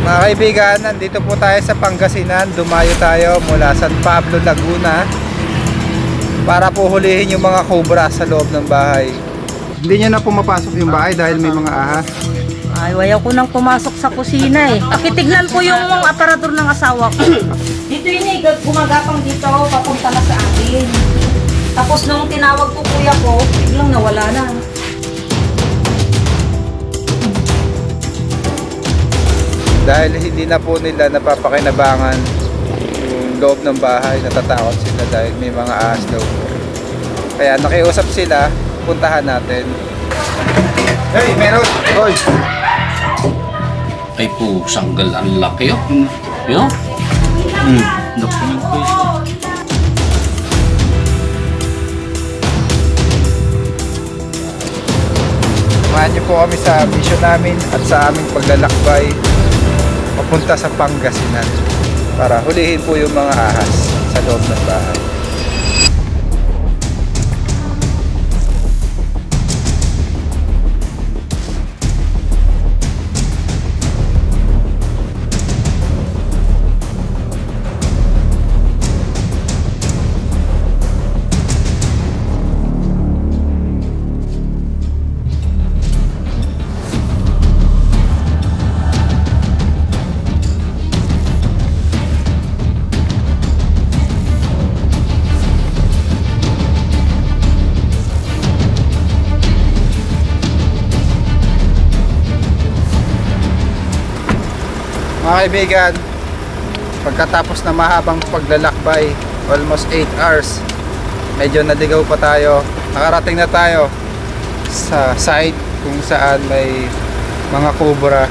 Mga kaibigan, nandito po tayo sa Pangasinan. Dumayo tayo mula San Pablo, Laguna para po hulihin yung mga cobra sa loob ng bahay. Hindi nyo na pumapasok yung bahay dahil may mga ahas. Ay, ayaw ko nang pumasok sa kusina eh. Pakitignan ko yung aparador ng asawa ko. Dito yun eh, gumagapang dito, papunta na sa akin. Tapos nung tinawag ko kuya ko, biglang nawala na. Dahil hindi na po nila napapakinabangan yung loob ng bahay, natatakot sila dahil may mga ahas daw. Kaya nakiusap sila, puntahan natin. Hey, meron! Hoy! Ay po, sanggal ang laki oh. Yo? Nakunin ko yun. Samahan niyo po kami sa mission namin at sa aming paglalakbay papunta sa Pangasinan para hulihin po yung mga ahas sa loob ng bahay. Mga kaibigan, pagkatapos na mahabang paglalakbay, almost 8 hours, medyo naligaw pa tayo. Nakarating na tayo sa site kung saan may mga cobra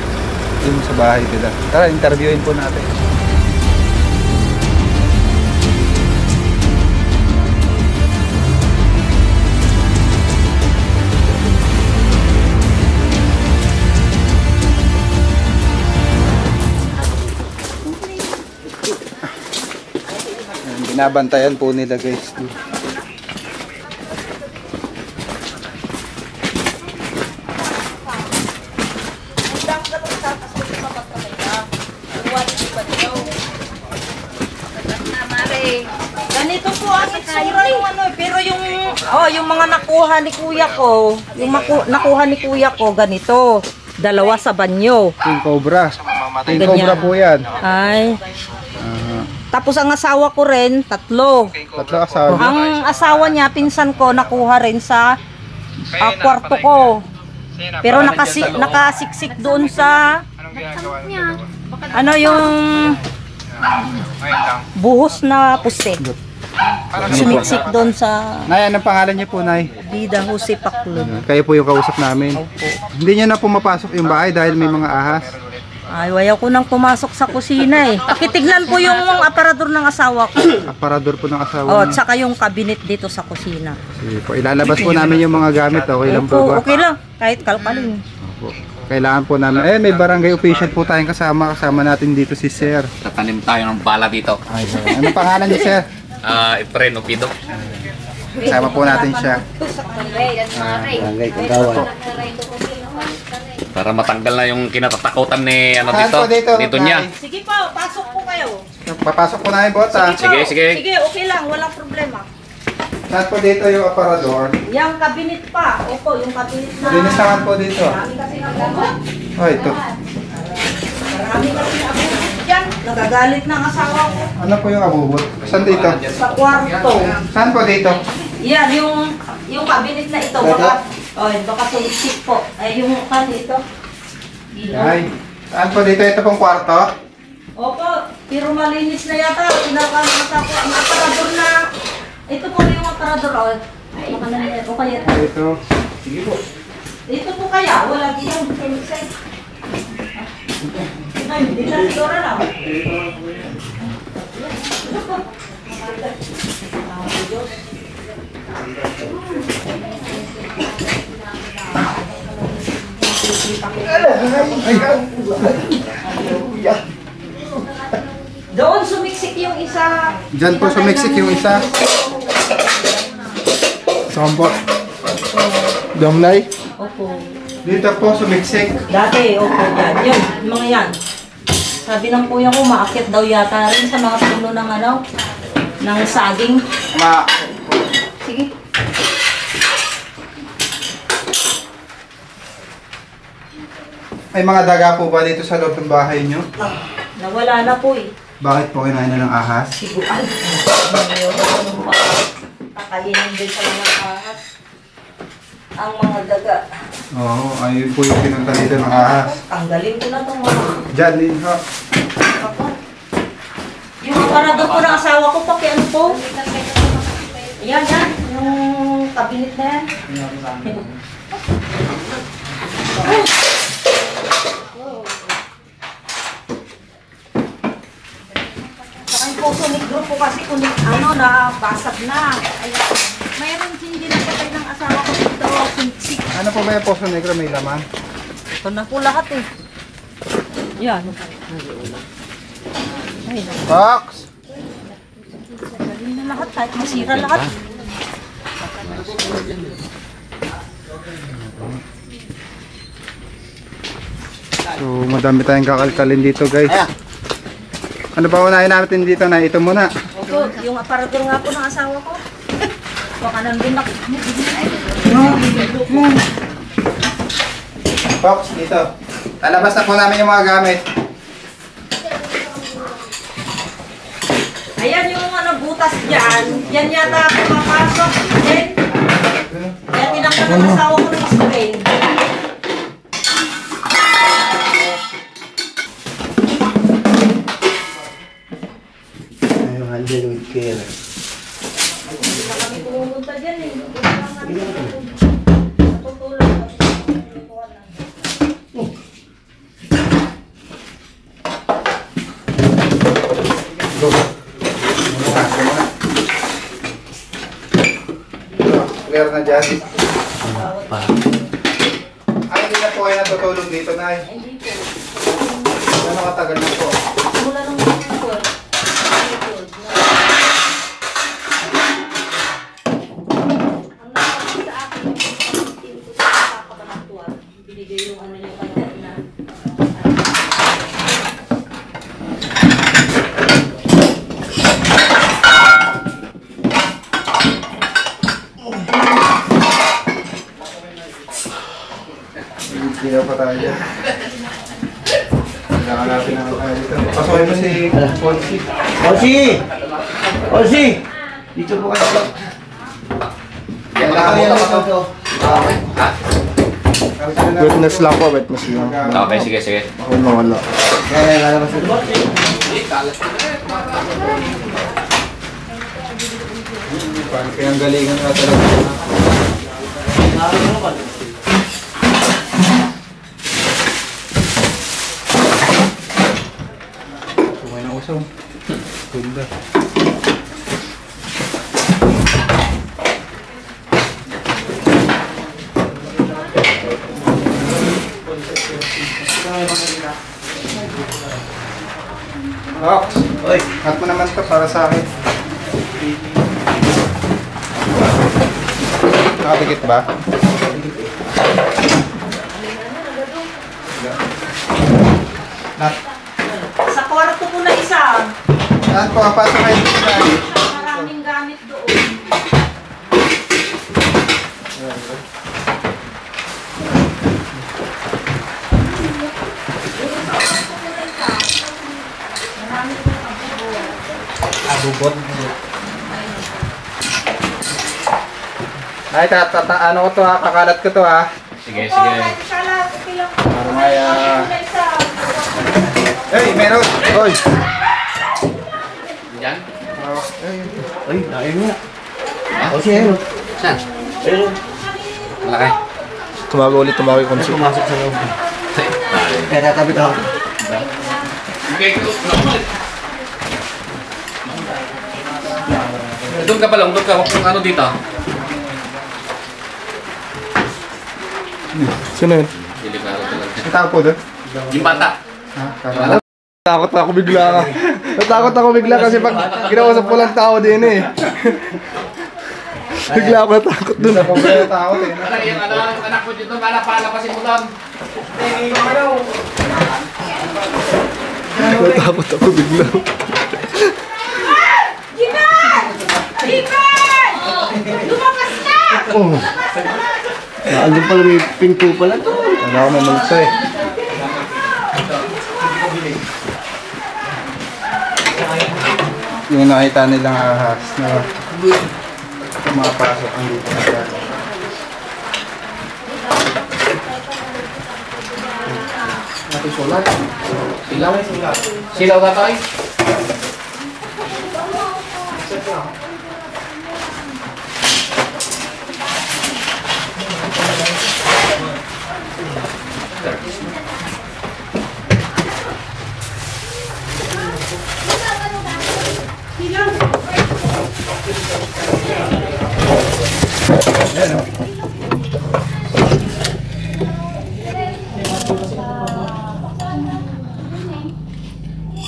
dun sa bahay nila. Tara, interviewin po natin. Binabantayan po nila guys. Ganito po ang itsura yung ano, pero yung mga nakuha ni kuya ko, nakuha ni kuya ko ganito, dalawa sa banyo. Yung cobra. Yung Ganyan. cobra po yan. Ay. Tapos ang asawa ko rin, tatlo. Tatlo asawa. Ang asawa niya, pinsan ko, nakuha rin sa kwarto ko. Pero nakasiksik doon sa ano yung buhos na puste. Sumiksik doon sa Nay, anong pangalan niyo po, Nay? Bida Jose Paclod. Kayo po yung kausap namin. Hindi nyo na pumapasok yung bahay dahil may mga ahas. Ay, ayaw ko nang pumasok sa kusina eh. Pakitignan ko yung aparador ng asawa ko. Aparador po ng asawa Oh, niyo. tsaka yung cabinet dito sa kusina. Sige po, ilalabas po namin yung mga gamit. Okay lang po Opo, ba? okay lang. Kahit kalkalin. Opo. Kailangan po namin. May barangay official po tayong kasama. Kasama natin dito si Sir. Tatanim tayo ng bala dito. Ay, anong pangalan niyo, Sir? Efren Opido. Kasama po natin siya. Barangay Kagawan. Para matanggal na yung kinatatakutan ni ano Saan dito. po dito, Dito niya. Nay? Sige po, pasok po kayo. Papasok po namin bota. Sige, sige. Sige, okay lang. Walang problema. Saan po dito yung aparador? Yung cabinet pa. Opo, yung cabinet na. Linis naman po dito. Marami kasi ng gamot. Oh, ito. Marami kasi ng gamot. Yan, nagagalit ng asawa ko. Ano po yung abubot? Saan dito? Sa kwarto. Saan po dito? Yan, yung cabinet na ito. Baka suliksik po. Ay, yung dito. Ay, saan po dito? Ito pong kwarto? Opo, pero malinis na yata. Pinakamata ko ang aparador na. Ito po yung aparador. Baka na nila. O kaya. Ito. Sige po. Ito po kaya. Wala dito. Ay, hindi na siguro lang. Doon sumiksik yung isa. Diyan po sumiksik yung isa. Saan po? Domlay? Opo. Dito po sumiksik. Dati, opo, yan. Yun, mga yan. Sabi ng kuya ko, maakyat daw yata rin sa mga puno ng ano, ng saging. Sige. May mga daga po ba dito sa loob ng bahay nyo? Nawala na po eh. Bakit po kinain na ng ahas? Siguro, ay, kakainin din sa mga ahas. Ang mga daga. Oo, ayun po yung pinunta dito ng ahas. Tanggalin ko na itong mga. Diyan din ho. Ako. Yung aparador po ng asawa ko, ano po? Yan, yan. Yung cabinet na yan. Saka yung puso negro po kasi kung ano, nabasag na. Ayan. Mayroon hindi na patay ng asawa ko dito. Sinsik. Ano po ba yung poso negro? May laman? Ito na po lahat eh. Yan. Ay, Box! galing na lahat. Kahit masira lahat. So, madami tayong kakalkalin dito guys. Ano ba unahin natin dito na? Ito muna. Opo, yung aparador nga po ng asawa ko. Baka nandun na. Box, dito. Lalabas na po namin yung mga gamit. Ayan yung ano, butas dyan. Yan yata pumapasok. Then, yan tinanggal ng asawa ko ng screen. Ayun, handle with care. Hindi na kami pumunta dyan eh. Hindi na lang namin natutulog. Go. Clear na dyan. Ay, hindi na po kayo natutulog dito, Nay. Hindi po. Ano katagal na po? Mula nung po. Ang nakapit sa akin, yung pagkakitin ko sa kakabanatuan, binigay yung ano yung kanya na Hindi na pa tayo dyan. Kailangan natin ang kaya dito. Pasukin mo si Ponsi. Osi! Osi! Dito po kayo. Kailangan nila ito. Witness lang po, witness lang. Okay, sige, sige. Ako nawala. Kaya lalabas ito. Kaya ang galingan nga talaga. Tumay na usaw. Ganda. Ox, Oy! cut mo naman to para sa akin. Nakadikit ba? sa kwarto ko na isa. Saan po? Pasok kayo dito na. Maraming gamit doon. Abubot. Ay, ano ko to ha? Kakalat ko to ha? Sige, Oo, sige. kahit isa lang, okay lang. Maya. Ito na isa. Hey, meron! Oy! Diyan? Oh, ay. Ay, nain mo. Osi, ayun. Saan? Ayun. Malaki. Tumago ulit, tumago yung Ay, pumasok sa loob. Kaya tatabit ako. Okay, doon ka pa lang, doon ka. Huwag kang ano dito. Sino yun? Delikado talaga. Ang tao po doon? Yung bata. Ha? Natakot ako bigla. Natakot ako bigla kasi pag ginausap ko lang tao din eh. Bigla ako natakot doon. Ako ba natakot eh. Ano yung anak mo dito, palapasin mo doon. Natakot ako bigla. Oh. Andun pala may pinto pala to. Ano ako may multo eh. Yung nakita nilang ahas na pumapasok ang dito na Silaw tatay.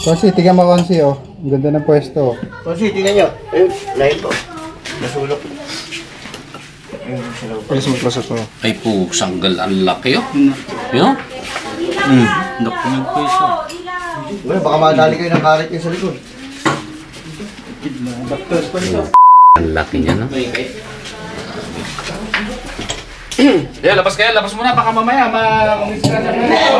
Konsi, tingnan mo Konsi oh. Ang ganda ng pwesto oh. Kasi tingnan nyo. Ayun, lain po. Nasulok. Ayun, sinaw pa. Pwede mo pwesto to. Ay po, sanggal ang laki oh. Yun? Naku yung pwesto. Wala, baka madali kayo ng karet yung sa likod. Ang laki niya no? Yeah, labas kayo, labas muna. Baka mamaya ma-umis ka na ito.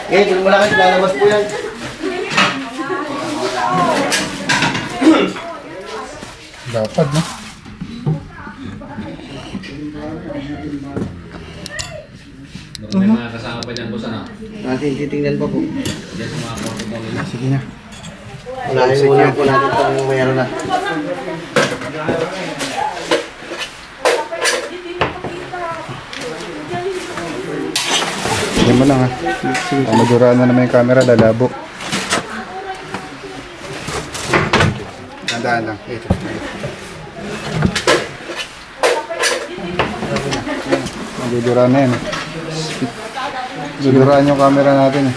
Eh, doon mo lang kayo, lalabas po yan. Dapat no? May mga kasama pa dyan, boss, ano? Natin titingnan pa po. Diyan sa mga korte mo nila. Sige na. Unahin muna po natin itong mayroon na. Sige mo lang ha. Maduraan na naman yung camera, lalabo. Tandaan lang. Ito. Maduduraan na yan. Maduduraan yung camera natin eh.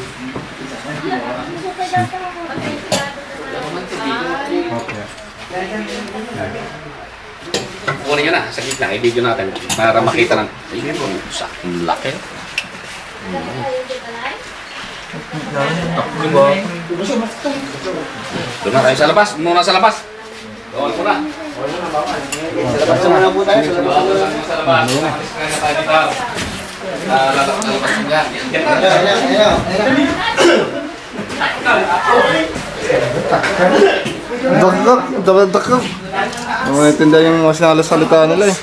Okay. Kunin nyo na, sa gitna, i-video natin para makita ng sa laki. Doon na tayo sa labas, muna sa labas. Doon muna. Sa labas naman lang po tayo. Sa labas naman lang. Sa labas. Alis ka na tayo dito. Lalabas niya. Dakak. Ang mga tinda yung mas nakasalita nila eh.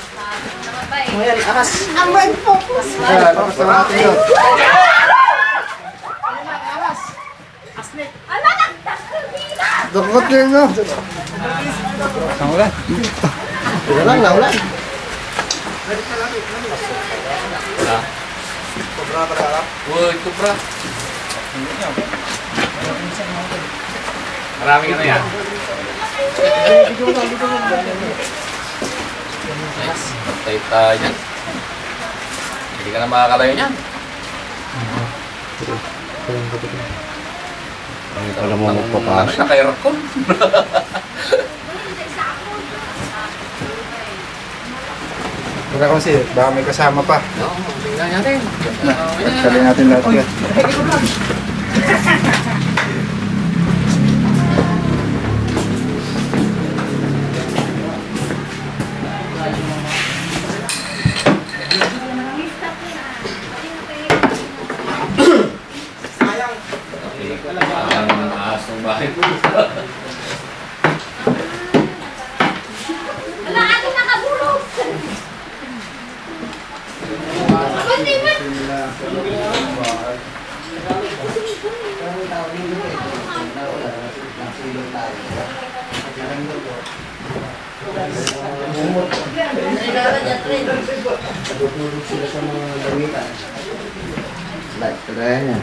Ang red focus. Tapos na natin yun. Dakak yun no. Ang ulan. Wala lang, naulan. Uy, kubra. Maraming ano yan. Nice. Patay tayo yan. Hindi ka na makakalayo yan. Alam mo magpapasok. Naka-aircon. Wala kasi, baka may kasama pa. No, tingnan natin. Sabihin natin lahat yan. Ang ahas ng bahay po. Wala ating nakabulog. Kundi man. Natutulog sila sa mga damitan. Like, kagaya niya.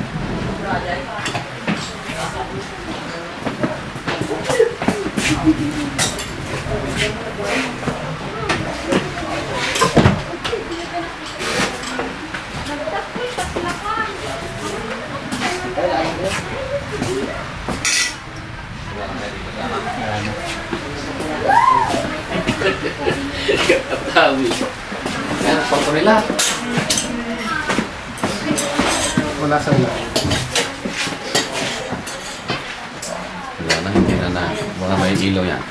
Katawi. Yan, foto nila. Wala sa ulan. na. Baka may ilaw yan.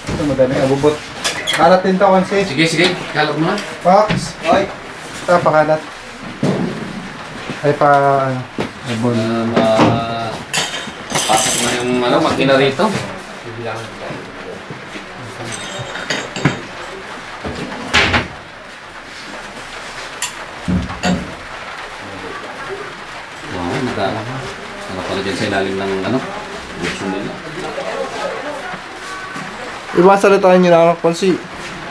Ito madami abubot. Kalat din to, Konsi. Sige, sige. Kalat mo na. Fox. Oy. Ito, pakalat. Ay, pa, ano. Abon. Pasok na yung makina rito. Wow, ano pala dyan sa ilalim ng gusto nila. Iba salitaan nyo na Konsi.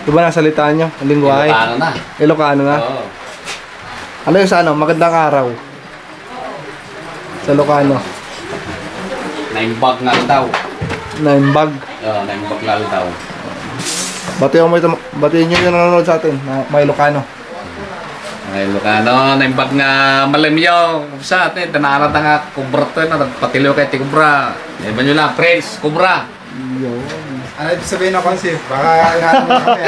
Iba na salitaan nyo, ang lingwahe. Ilocano na. Ilocano na. Oo. Ano yung sa ano? Magandang araw. Sa Ilocano. Naimbag nga daw. Naimbag. Oo, naimbag nga daw. Batiin nyo yung nanonood sa atin, mga Ilocano. Ay, Ilocano, naimbag nga malimyaw. Sa atin, tanarata nga kubra to na nagpatiliw kay Tikubra. Iba nyo lang, Prince, Kubra. Yun. Ano ibig sabihin na, Konsi? Baka inaano mo kami.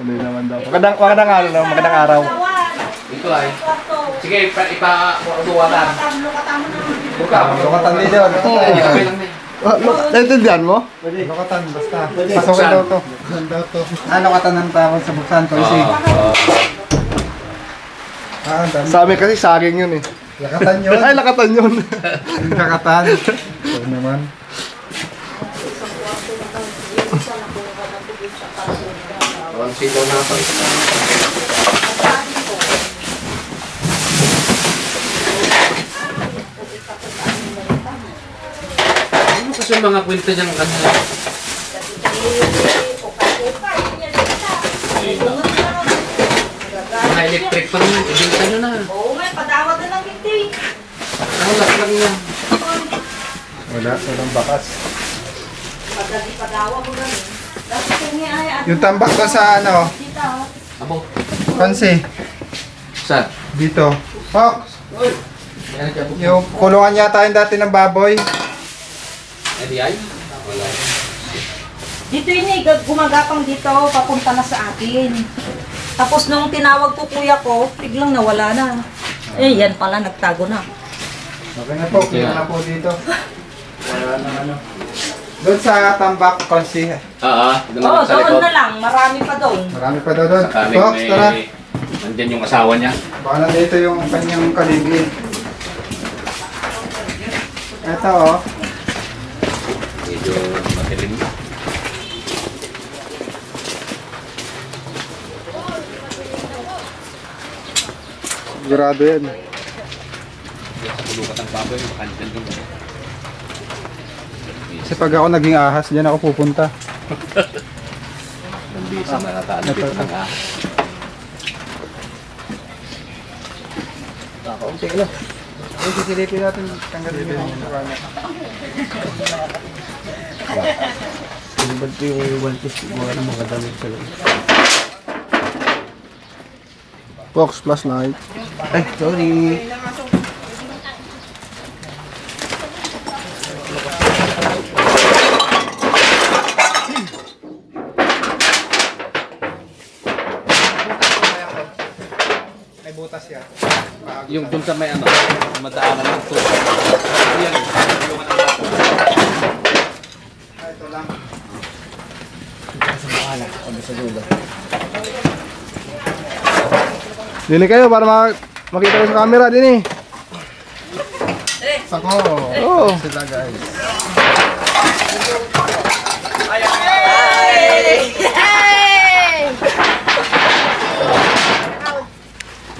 Ano yun naman daw. Magandang araw. Ito ay. Sige, ipa-duwatan. Buka, lukatan din yun. Okay lang na. Naintindihan mo? Lukatan, basta. Pasokin daw to. Buksan daw to. Lukatan ng tawag sa buksan, Konsi. Dami. Sa amin kasi saging yun eh. Lakatan yun. Ay, lakatan yun. Lakatan. Ito naman. Ang sigaw na ito. Ano kasi yung mga kwenta dyan kanina? Mga electric pa naman, ibinta nyo na. Oo nga, padawat na lang hindi. Wala lang yan. Walang bakas. Pagdali padawa mo ganun. Dapat yung ay at Yung tambak ko sa ano, dito. Abo, Konsi, saan? dito. Fox, Yan ang kabuk. yung kulungan yata yung dati ng baboy. Edi ay? Wala. Dito yun eh, gumagapang dito, papunta na sa atin. Tapos nung tinawag ko kuya ko, biglang nawala na. Eh, yan pala, nagtago na. Okay na po, clear na po dito. Wala na ano. Doon sa tambak, Konsi. Doon Oo, naman sa doon likod. na lang, marami pa doon. Marami pa daw doon. Sakaling Fox, tara. nandyan yung asawa niya. Baka nandito yung kanyang kaligid. Ito oh. Medyo matilim na. Sigurado yan. Sa pulukat ng baboy, baka nandyan yung Kasi pag ako naging ahas, diyan ako pupunta. nandisa na nataan dito ng ahas. Kaunti lang. Ay, sisilipin natin. Tanggalin yung mukha niya. Ba't yung walkis mga ng mga damit sa loob? Fox plus light. Ay, sorry. May butas yan. Yung dun sa may madaanan ng tubig. Yan, tulungan ng baboy. Ito lang. Dini kayo para makita ko sa camera din eh. Sako. Oo. Sila guys.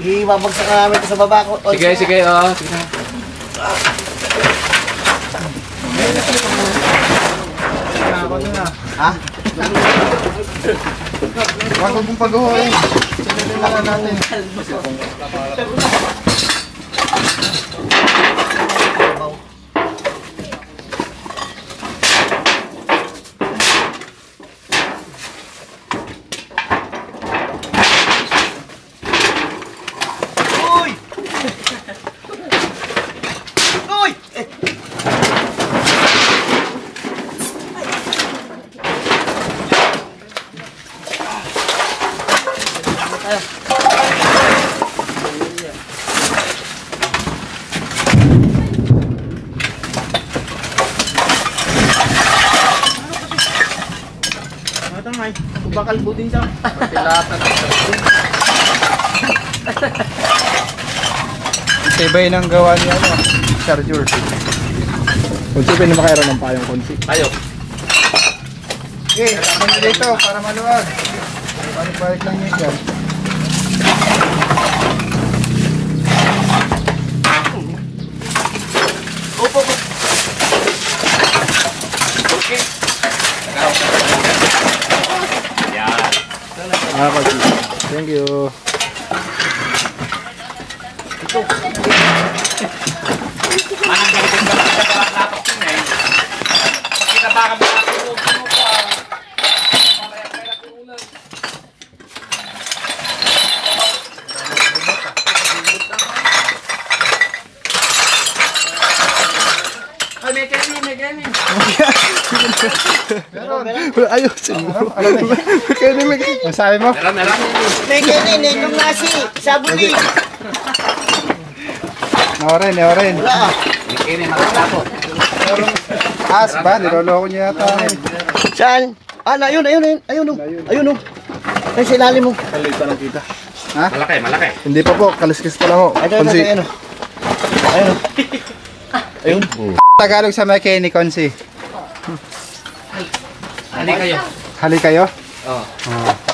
Ibabagsak na namin ito sa baba ko. Sige, sige, sige. Ako dun ah. Ha? Wag mong pag-uwi. Sinililangan natin. Bakal po din siya. Patilatan. Tibay ng gawa niya, ano? Charger. Kung sino pwede makairan ng payong konsi. Tayo. Okay, ako na dito para maluwag. Balik-balik lang yun dyan. Opo. Okay. Yan. Thank you. Anong ganitong ganitong sa balak natok yun eh. Pag kinabakan mo na tulog pa. Mamaya kayo na tulog. Ay, may kainin. Ayusin mo. Kaya naman. Ang sabi mo? Meron. May kainin, itong nasi, sabuli. Naorin. Wala ah. May kainin nakatapot. As ba? Niloloko niya yata. Saan? Ah, ayun oh. Ay, sa ilalim mo. Kalita ng kita. Malaki. Hindi pa po, kaliskis pa lang ho. Ayun oh. Ayun. Tagalog sa mechanic, Konsi. Hali kayo. Hali kayo? Oh.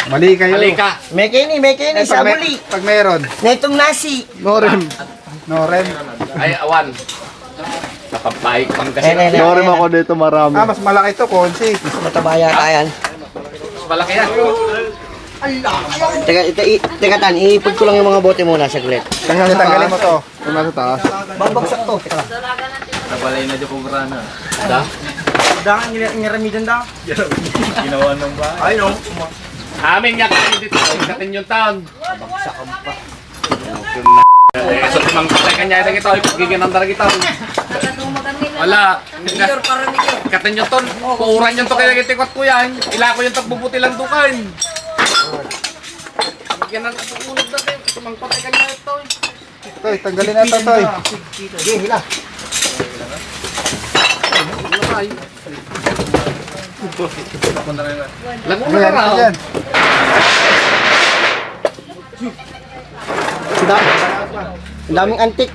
Mali kayo. Halika. May kainin, sabuli. Pag meron. Na itong nasi. Norim. Noren. Ay, awan. Napapaik pang kasi. Norim ako dito marami. Ah, mas malaki to, Konsi. Mataba yata yan. Mas malaki yan. Teka tan, iipod ko lang yung mga bote muna, saglit. Tanggalin mo to. Yung nasa taas. Babagsak to. Teka lang. Nabalay na dyan kubra na. Da? Dangan, niramidan daw. Ginawa ng bahay. Ay, no. Amin nga kayo dito. Ikatin yung taon. Babagsakan pa. So, timang patay kanya ito ito. Giginandar kita. Wala. Ikatin yung ton. Puuran yung to kaya kitikot ko yan. Ila ko yung tagbubuti lang dukan. Ginan ang puunod natin. Timang patay kanya ito. Toy, tanggalin na to, Toy. Sige, hila. Lang mo Ayan, na ayan. Ang daming antik.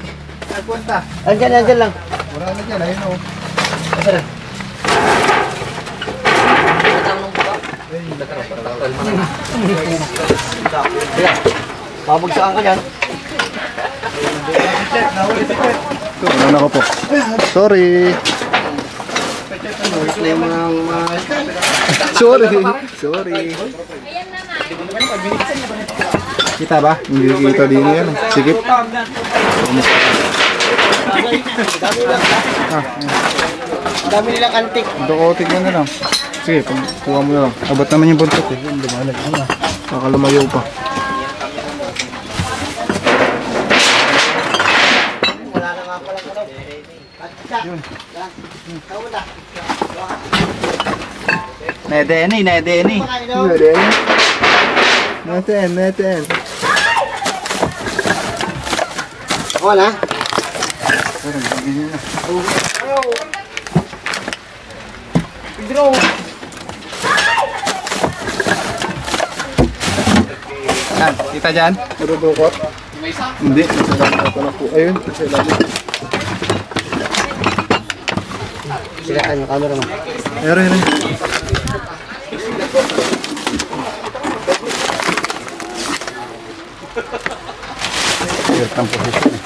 Punta. Andyan lang. Wala na dyan, ayun o. Babagsakan ka dyan. Ano ko po? Sorry. Na yung mga... Sorry. Kita ba? Hindi kita din yan. Sikip. Dami nilang antik. Dukotik mo na lang. Sige, kuha mo na lang. Abot naman yung buntot eh. Baka lumayo pa. Wala na nga pala ano. Yun. Nedeni. Natin. Oo na. Pedro. Yan, kita dyan. Nadudukot? Hindi. Nasa na po. Ayun. Sa ilalim. Sila yung camera mo. Ayun. Ang posisyon eh.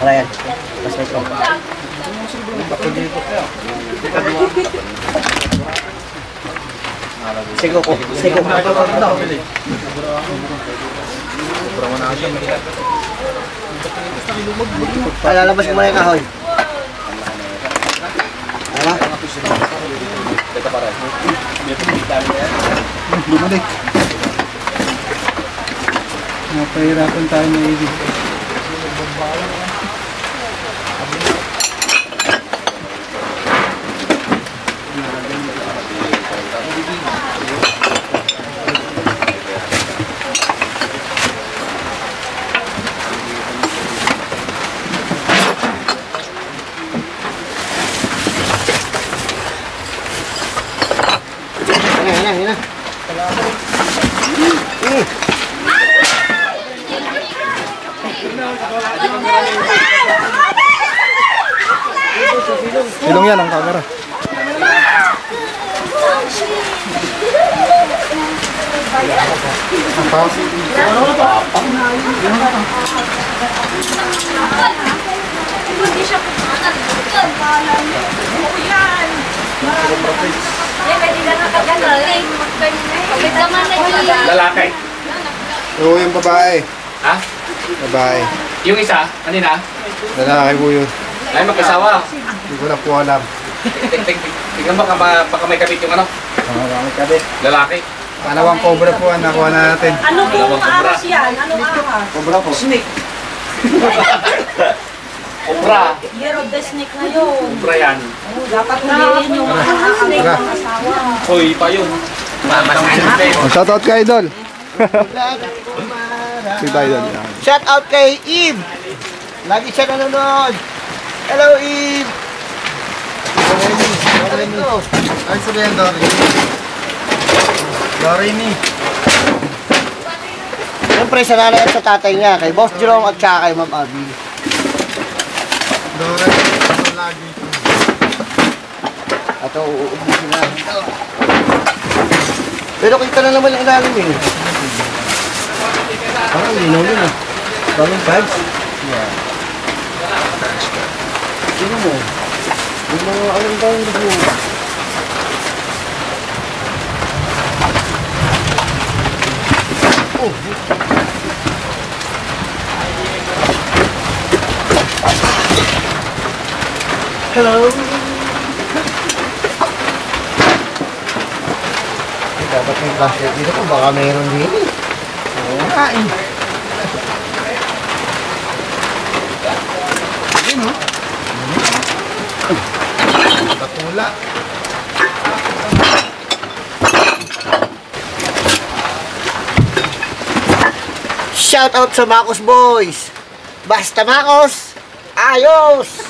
Wala yan. Basta ito. Sigo ko. Lalabas ko muna yung kahoy. Ano? Bumalik. Napahirapan tayo na ibig. yan na. Silong yan ang camera. Hindi siya pumanan. Yan. Eh, pwede ka na kagaling. Pagkat naman na yun. Lalaki. Oo, yung babae. Ha? Babae. Yung isa, kanina? Lalaki po yun. Ay, mag-asawa. Hindi ko na po alam. Tingnan baka may kabit yung ano? Mga kabit. Lalaki. Panawang cobra po ang nakuha na natin. Ano pong aras yan? Anong aras? Cobra po. Snake. Cobra. Year of the snake na yun. Cobra yan. Oh, dapat huliin yung mga snake ng asawa. Hoy, pa yun. Shoutout kay Idol. Si Idol. Shout out kay Eve. Lagi siya nanonood. Hello, Eve. Ay, sabihin Dory. Dorini. Siyempre, sa nanay at sa tatay niya, kay Boss Jerome at saka kay Ma'am Abby. Dory. Lagi. At uubusin na. Pero kita na naman ang ilalim eh. Parang linaw yun ah. Bagong bags. Yeah. Sino mo? Yung mga anong bagong dugo. Oh. Hello. Dapat may flashlight dito kung baka mayroon din eh. Oo nga eh. Ayun o. Tatula. Shout out sa Makos Boys. Basta Makos, ayos!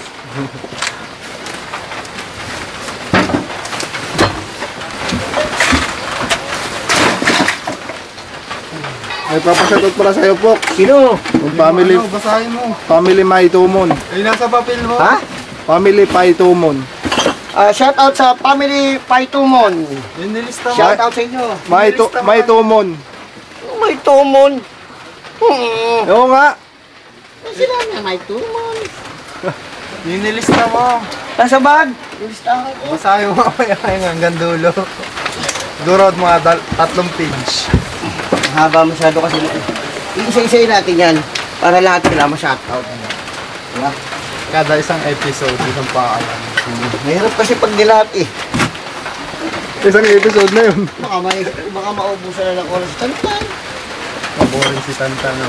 May papashoutout pala sa'yo, Pok. Sino? Yung family. Basahin mo. Family Maitumon. Ay, nasa papel mo. Ha? Family Paitumon. Shout out sa Family Paitumon. Yung nilista mo. Shout out sa inyo. Maitumon. May tumon. Oo nga. Sila na may tumon. Yung nilista mo. Nasa bag? Listahan ko. Basahin mo mamaya hanggang dulo. Durod mga 3 page. Haba masyado kasi. Isa-isayin natin yan. Para lahat sila ma-shoutout. Diba? Kada isang episode, isang paalam. Mahirap kasi pag nilahat eh. Isang episode na yun. Baka maubusan na ng oras. Tantan. Maboring si Tantan. No?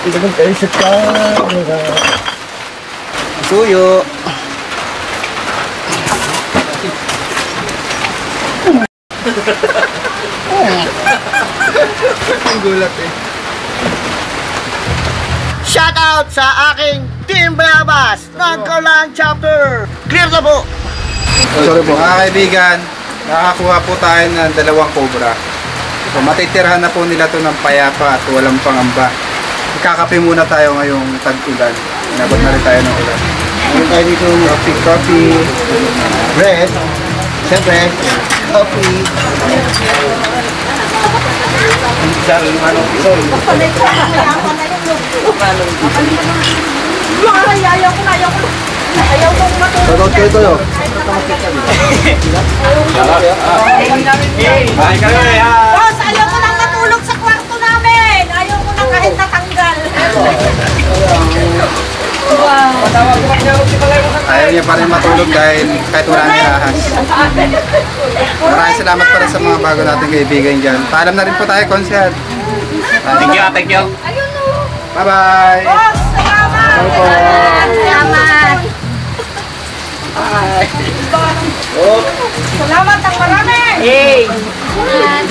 Ito kong kayo sa camera. Suyo. Ang gulat eh. Shout out sa aking Team Bayabas ng Carlan Chapter. Clear na po. Sorry po. Mga kaibigan, nakakuha po tayo ng 2 cobra. So, matitirhan na po nila to ng payapa at walang pangamba. Ikakape muna tayo ngayong tag-ulan. Inabot na rin tayo ng ulan. Meron tayo dito Coffee. bread. Siyempre, coffee. Ayaw ko na. Ayaw ko matulog. Shoutout kayo tayo. Boss, ayaw ko nang matulog sa kwarto namin. Ayaw ko na kahit natanggal. Ayaw niya pa rin matulog dahil kahit wala na ahas. Maraming salamat pa rin sa mga bago nating kaibigan dyan. Paalam na rin po tayo, Konsyad. Thank you. Bye-bye! Boss, salamat. Salamat. Salamat ang marami. Yan.